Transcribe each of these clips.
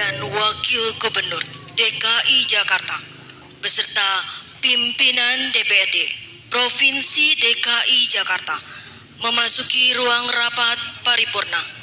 dan Wakil Gubernur DKI Jakarta beserta pimpinan DPRD Provinsi DKI Jakarta memasuki ruang rapat paripurna.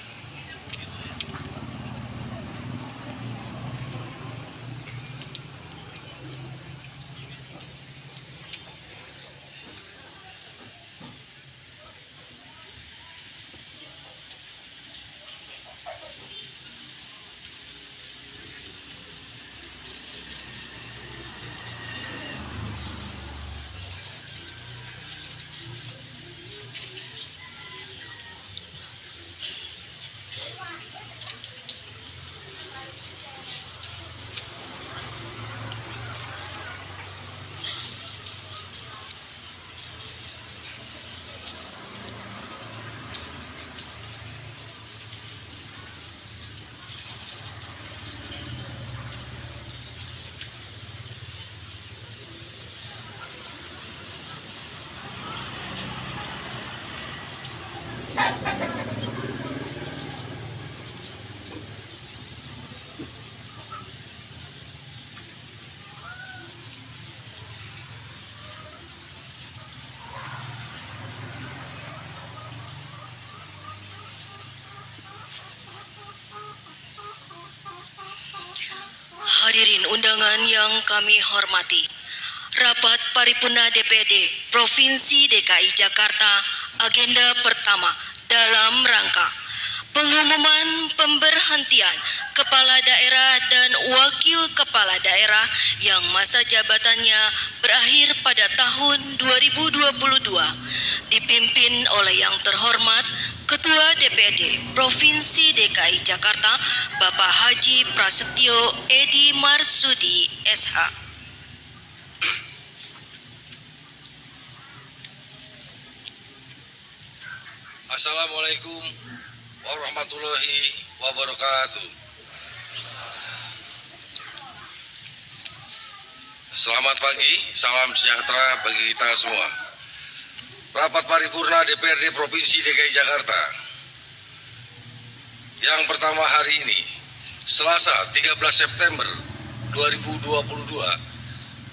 Hadirin undangan yang kami hormati, rapat paripurna DPRD Provinsi DKI Jakarta agenda pertama dalam rangka pengumuman pemberhentian kepala daerah dan wakil kepala daerah yang masa jabatannya berakhir pada tahun 2022 dipimpin oleh yang terhormat Ketua DPRD Provinsi DKI Jakarta Bapak Haji Prasetyo Edi Marsudi SH. Assalamualaikum warahmatullahi wabarakatuh. Selamat pagi, salam sejahtera bagi kita semua. Rapat paripurna DPRD Provinsi DKI Jakarta yang pertama hari ini, Selasa 13 September 2022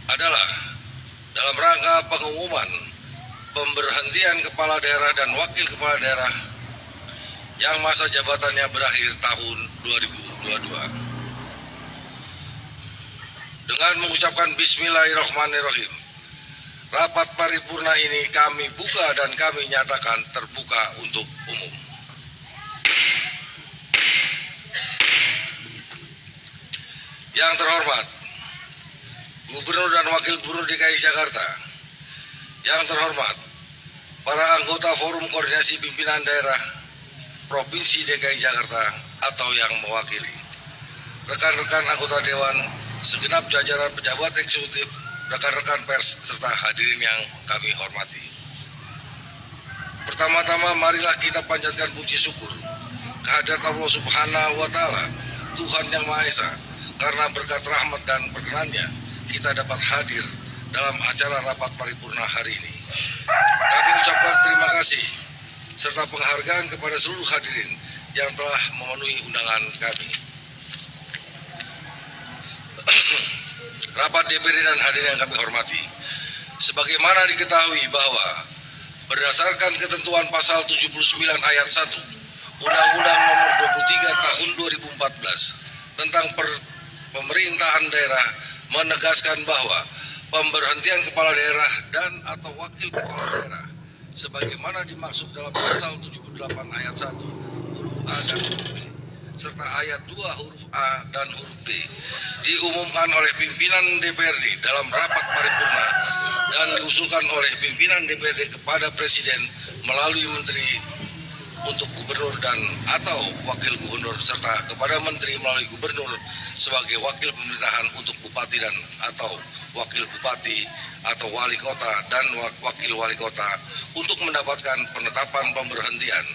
adalah dalam rangka pengumuman pemberhentian kepala daerah dan wakil kepala daerah yang masa jabatannya berakhir tahun 2022. Dengan mengucapkan Bismillahirrahmanirrahim, rapat paripurna ini kami buka dan kami nyatakan terbuka untuk umum. Yang terhormat Gubernur dan Wakil Gubernur DKI Jakarta, yang terhormat para anggota Forum Koordinasi Pimpinan Daerah Provinsi DKI Jakarta atau yang mewakili, rekan-rekan anggota Dewan, segenap jajaran pejabat eksekutif, rekan-rekan pers, serta hadirin yang kami hormati. Pertama-tama marilah kita panjatkan puji syukur kehadirat Allah Subhanahu wa Ta'ala, Tuhan Yang Maha Esa, karena berkat rahmat dan perkenannya kita dapat hadir dalam acara rapat paripurna hari ini. Kami ucapkan terima kasih serta penghargaan kepada seluruh hadirin yang telah memenuhi undangan kami. Rapat DPRD dan hadirin yang kami hormati, sebagaimana diketahui bahwa berdasarkan ketentuan pasal 79 ayat 1 Undang-Undang Nomor 23 Tahun 2014 tentang pemerintahan daerah menegaskan bahwa pemberhentian kepala daerah dan atau wakil kepala daerah sebagaimana dimaksud dalam pasal 78 ayat 1 huruf A dan huruf B serta ayat 2 huruf A dan huruf D diumumkan oleh pimpinan DPRD dalam rapat paripurna dan diusulkan oleh pimpinan DPRD kepada Presiden melalui Menteri untuk Gubernur dan atau Wakil Gubernur serta kepada Menteri melalui Gubernur sebagai wakil pemerintahan untuk Bupati dan atau Wakil Bupati atau Wali Kota dan Wakil Wali Kota untuk mendapatkan penetapan pemberhentian.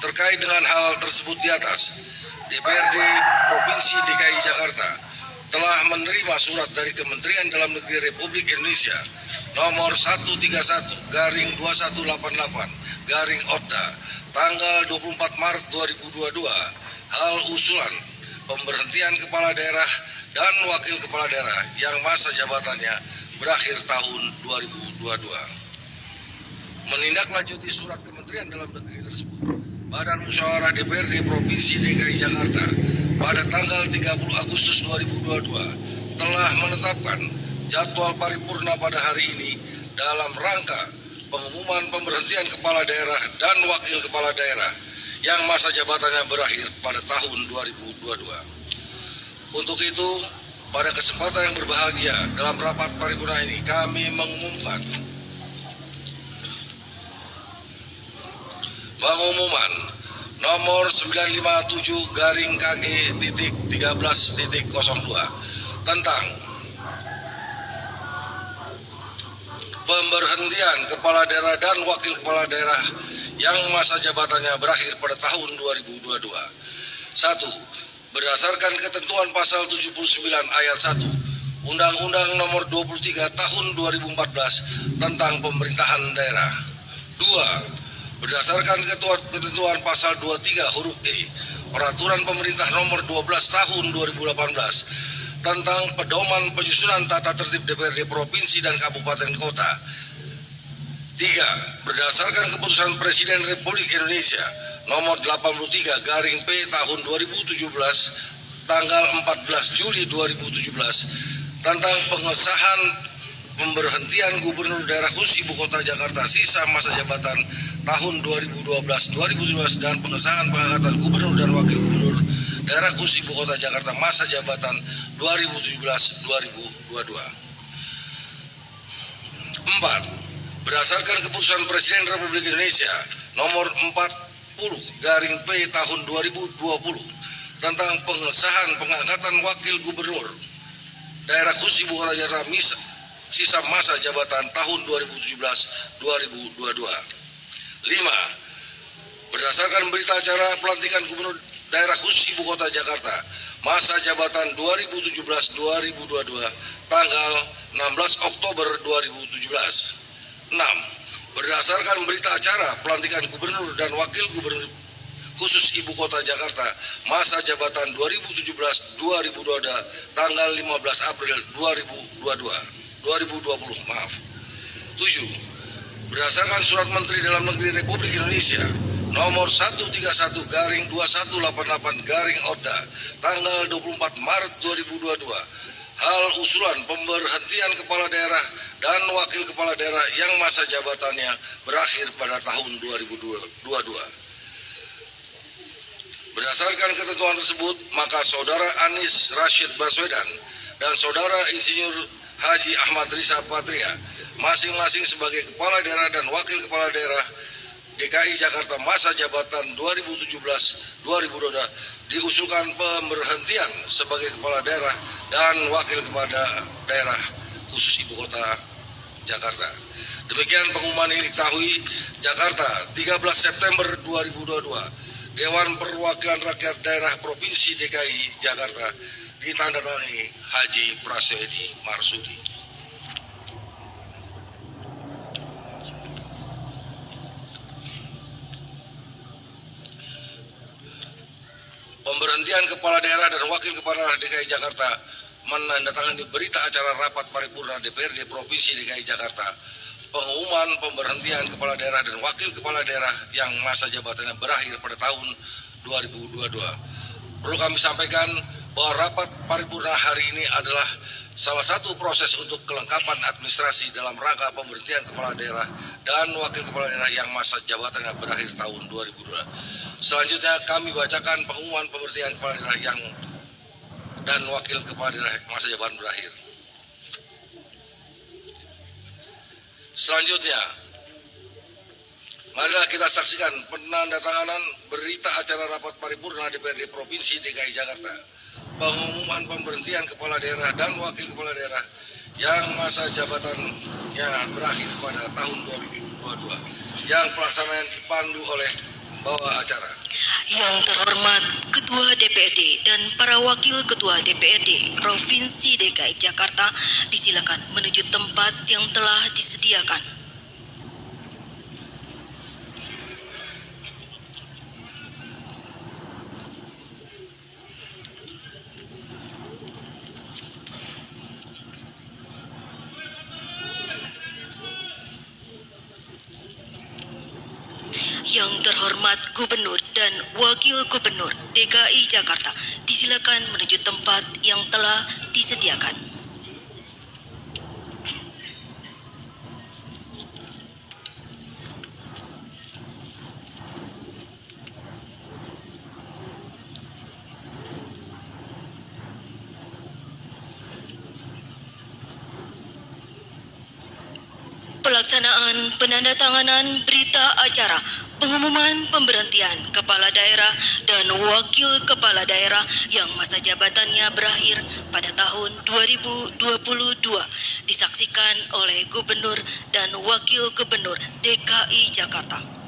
Terkait dengan hal tersebut di atas, DPRD Provinsi DKI Jakarta telah menerima surat dari Kementerian Dalam Negeri Republik Indonesia nomor 131/2188/ODA tanggal 24 Maret 2022 hal usulan pemberhentian kepala daerah dan wakil kepala daerah yang masa jabatannya berakhir tahun 2022. Menindaklanjuti surat Kementerian Dalam Negeri tersebut, Badan Musyawarah DPRD Provinsi DKI Jakarta pada tanggal 30 Agustus 2022 telah menetapkan jadwal paripurna pada hari ini dalam rangka pengumuman pemberhentian kepala daerah dan wakil kepala daerah yang masa jabatannya berakhir pada tahun 2022. Untuk itu, pada kesempatan yang berbahagia dalam rapat paripurna ini kami mengumumkan pengumuman nomor 957/KG.13.02 tentang pemberhentian kepala daerah dan wakil kepala daerah yang masa jabatannya berakhir pada tahun 2022. 1. Berdasarkan ketentuan pasal 79 ayat 1 Undang-Undang nomor 23 tahun 2014 tentang pemerintahan daerah. 2. Berdasarkan ketentuan pasal 23 huruf E Peraturan Pemerintah nomor 12 tahun 2018 tentang pedoman penyusunan tata tertib DPRD Provinsi dan Kabupaten Kota. 3. Berdasarkan keputusan Presiden Republik Indonesia nomor 83/P tahun 2017 tanggal 14 Juli 2017 tentang pengesahan pemberhentian Gubernur Daerah Khusus Ibu Kota Jakarta sisa masa jabatan tahun 2012-2017 dan pengesahan pengangkatan Gubernur dan Wakil Gubernur Daerah Khusus Ibu Kota Jakarta masa jabatan 2017-2022. 4. Berdasarkan keputusan Presiden Republik Indonesia nomor 40/P tahun 2020 tentang pengesahan pengangkatan Wakil Gubernur Daerah Khusus Ibu Kota Jakarta sisa masa jabatan tahun 2017-2022. 5. Berdasarkan berita acara pelantikan Gubernur Daerah Khusus Ibu Kota Jakarta masa jabatan 2017-2022 tanggal 16 Oktober 2017. 6. Berdasarkan berita acara pelantikan Gubernur dan Wakil Gubernur Khusus Ibu Kota Jakarta masa jabatan 2017-2022 tanggal 15 April 2020. 7. Berdasarkan Surat Menteri Dalam Negeri Republik Indonesia nomor 131/2188/ORDA tanggal 24 Maret 2022 hal usulan pemberhentian kepala daerah dan wakil kepala daerah yang masa jabatannya berakhir pada tahun 2022. Berdasarkan ketentuan tersebut, maka Saudara Anies Rashid Baswedan dan Saudara Insinyur Haji Ahmad Riza Patria masing-masing sebagai kepala daerah dan wakil kepala daerah DKI Jakarta masa jabatan 2017-2022 diusulkan pemberhentian sebagai kepala daerah dan wakil kepala daerah khusus Ibu Kota Jakarta. Demikian pengumuman ini diketahui Jakarta 13 September 2022. Dewan Perwakilan Rakyat Daerah Provinsi DKI Jakarta ditandatangani Haji Prasetyo Marsudi. Pemberhentian kepala daerah dan wakil kepala daerah DKI Jakarta menandatangani berita acara rapat paripurna DPRD Provinsi DKI Jakarta. Pengumuman pemberhentian kepala daerah dan wakil kepala daerah yang masa jabatannya berakhir pada tahun 2022. Perlu kami sampaikan bahwa rapat paripurna hari ini adalah salah satu proses untuk kelengkapan administrasi dalam rangka pemberhentian kepala daerah dan wakil kepala daerah yang masa jabatannya berakhir tahun 2022. Selanjutnya kami bacakan pengumuman pemberhentian kepala daerah yang dan wakil kepala daerah masa jabatan berakhir. Selanjutnya, marilah kita saksikan penandatanganan berita acara rapat paripurna DPRD Provinsi DKI Jakarta. Pengumuman pemberhentian kepala daerah dan wakil kepala daerah yang masa jabatannya berakhir pada tahun 2022 yang pelaksanaan dipandu oleh pembawa acara. Yang terhormat Ketua DPRD dan para Wakil Ketua DPRD Provinsi DKI Jakarta disilakan menuju tempat yang telah disediakan. terhormat Gubernur dan Wakil Gubernur DKI Jakarta disilakan menuju tempat yang telah disediakan. Pelaksanaan penandatanganan berita acara pengumuman pemberhentian Kepala Daerah dan Wakil Kepala Daerah yang masa jabatannya berakhir pada tahun 2022 disaksikan oleh Gubernur dan Wakil Gubernur DKI Jakarta.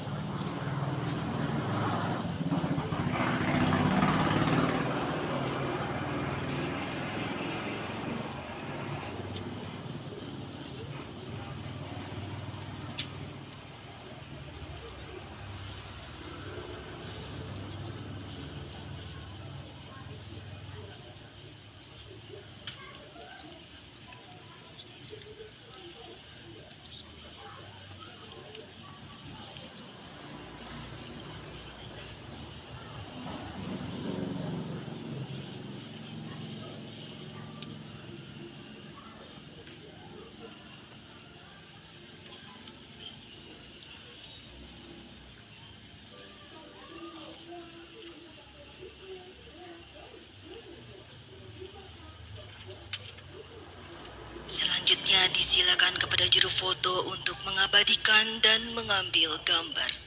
Selanjutnya disilakan kepada juru foto untuk mengabadikan dan mengambil gambar.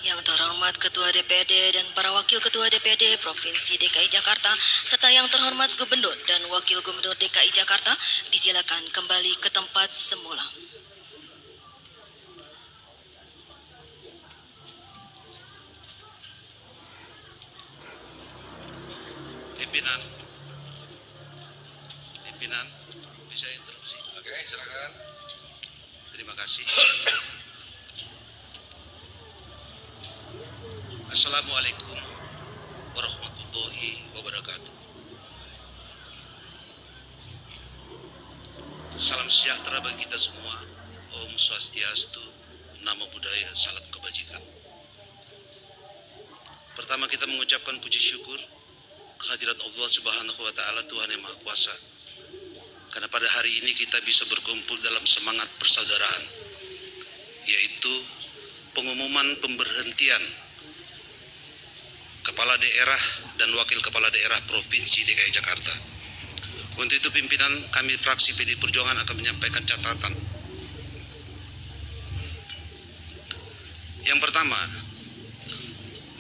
Yang terhormat Ketua DPRD dan para Wakil Ketua DPRD Provinsi DKI Jakarta serta yang terhormat Gubernur dan Wakil Gubernur DKI Jakarta disilakan kembali ke tempat semula. Pimpinan, bisa interupsi? Oke, silakan. Terima kasih. Assalamualaikum warahmatullahi wabarakatuh. Salam sejahtera bagi kita semua. Om Swastiastu, Namo Buddhaya, salam kebajikan. Pertama kita mengucapkan puji syukur kehadirat Allah Subhanahu wa taala, Tuhan yang Maha Kuasa. Karena pada hari ini kita bisa berkumpul dalam semangat persaudaraan, yaitu pengumuman pemberhentian Kepala Daerah dan Wakil Kepala Daerah Provinsi DKI Jakarta. Untuk itu pimpinan kami fraksi PDI Perjuangan akan menyampaikan catatan. Yang pertama,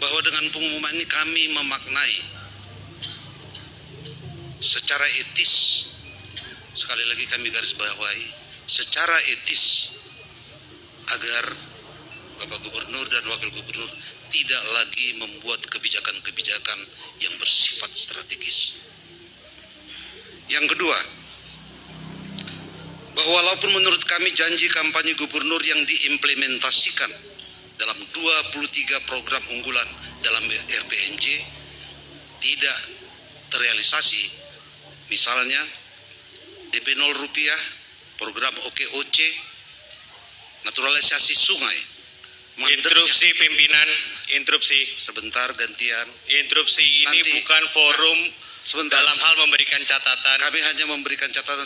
bahwa dengan pengumuman ini kami memaknai secara etis, sekali lagi kami garis bawahi, secara etis, agar Bapak Gubernur dan Wakil Gubernur tidak lagi membuat kebijakan-kebijakan yang bersifat strategis. Yang kedua, bahwa walaupun menurut kami janji kampanye gubernur yang diimplementasikan dalam 23 program unggulan dalam RPNJ tidak terrealisasi, misalnya DP 0 rupiah, program OKOC, naturalisasi sungai. Interupsi pimpinan, interupsi. Sebentar gantian. Interupsi ini Nanti, bukan forum sebentar, dalam hal memberikan catatan. kami hanya memberikan catatan